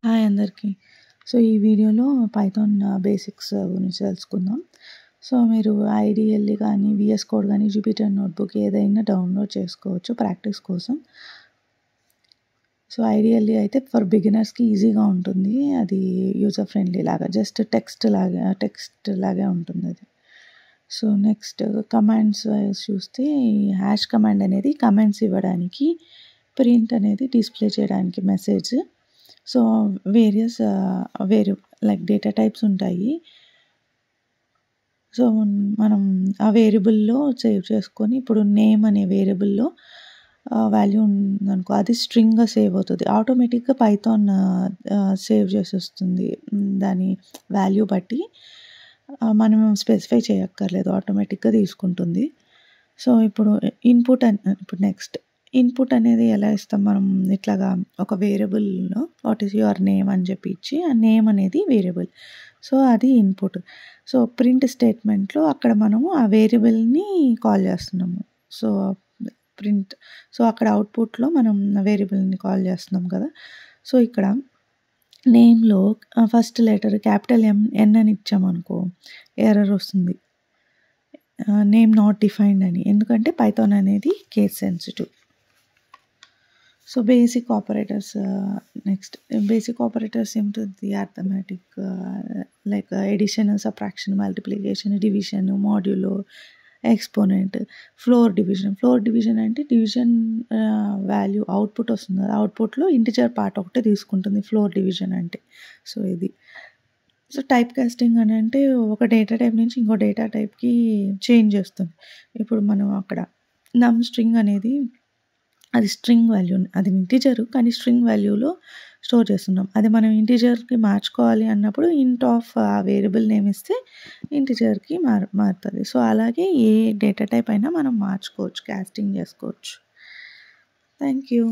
Hi అందరికీ. So, ఈ వీడియోలో పైథాన్ బేసిక్స్ గురించి తెలుసుకుందాం. సో, మీరు ఐడిఎల్ఈ కానీ, వీఎస్ కోడ్ కానీ, జూపిటర్ నోట్‌బుక్ ఏదైనా డౌన్లోడ్ చేసుకోవచ్చు ప్రాక్టీస్ కోసం. సో, ఐడిఎల్ఈ అయితే ఫర్ బిగినర్స్‌కి ఈజీగా ఉంటుంది. అది యూజర్ ఫ్రెండ్లీ లాగా జస్ట్ టెక్స్ట్ లాగే ఉంటుందది. సో, నెక్స్ట్ కమాండ్స్ వైస్ చూస్తే హ్యాష్ కమాండ్ అనేది కమాండ్స్ ఇవ్వడానికి, ప్రింట్ అనేది డిస్‌ప్లే చేయడానికి message. So, various like data types ఉంటాయి. సో, మనం ఆ వేరియబుల్‌లో సేవ్ చేసుకొని ఇప్పుడు నేమ్ అనే వేరియబుల్‌లో వాల్యూ ఉందనుకో అది స్ట్రింగ్‌గా సేవ్ అవుతది. ఆటోమేటిక్‌గా పైథాన్ సేవ్ చేసేస్తుంది. దాని వాల్యూ బట్టి మనం స్పెసిఫై చేయక్కర్లేదు. ఆటోమేటిక్‌గా తీసుకుంటుంది. సో, ఇప్పుడు నెక్స్ట్ ఇన్పుట్ అనేది ఎలా ఇస్తాం మనం ఇట్లాగా ఒక వేరియబుల్‌లో వాట్ ఈస్ యువర్ నేమ్ అని చెప్పి ఇచ్చి ఆ నేమ్ అనేది వేరియబుల్. సో, అది ఇన్పుట్. సో, ప్రింట్ స్టేట్మెంట్‌లో అక్కడ మనము ఆ వేరియబుల్‌ని కాల్ చేస్తున్నాము. సో, అక్కడ అవుట్‌పుట్‌లో మనం వేరియబుల్‌ని కాల్ చేస్తున్నాం కదా! సో, ఇక్కడ నేమ్‌లో ఫస్ట్ లెటర్ క్యాపిటల్ ఎన్ అని ఇచ్చామనుకో ఎర్రర్ వస్తుంది. నేమ్ నాట్ డిఫైన్డ్ అని. ఎందుకంటే పైథాన్ అనేది case sensitive. So, basic operators ఏముంటుంది arithmetic like addition, subtraction, multiplication, division, modulo, exponent, floor division అంటే డివిజన్ వాల్యూ అవుట్పుట్ వస్తుంది కదా! అవుట్పుట్‌లో ఇంటిజర్ పార్ట్ ఒకటే తీసుకుంటుంది ఫ్లోర్ డివిజన్ అంటే. సో, ఇది. సో, టైప్ కాస్టింగ్ అని అంటే ఒక డేటా టైప్ నుంచి ఇంకో డేటా టైప్‌కి చేంజ్ చేస్తుంది. ఇప్పుడు మనం అక్కడ నమ్ స్ట్రింగ్ అనేది అది స్ట్రింగ్ వాల్యూ. అది ఇంటిజర్ కానీ స్ట్రింగ్ వాల్యూలో స్టోర్ చేస్తున్నాం. అది మనం ఇంటిజర్‌కి మార్చుకోవాలి అన్నప్పుడు ఇంట్ ఆఫ్ ఆ వేరియబుల్ నేమ్ ఇస్తే ఇంటిజర్‌కి మారుతది. సో, అలాగే ఏ డేటా టైప్ అయినా మనం మార్చుకోవచ్చు, కాస్టింగ్ చేసుకోవచ్చు. Thank you.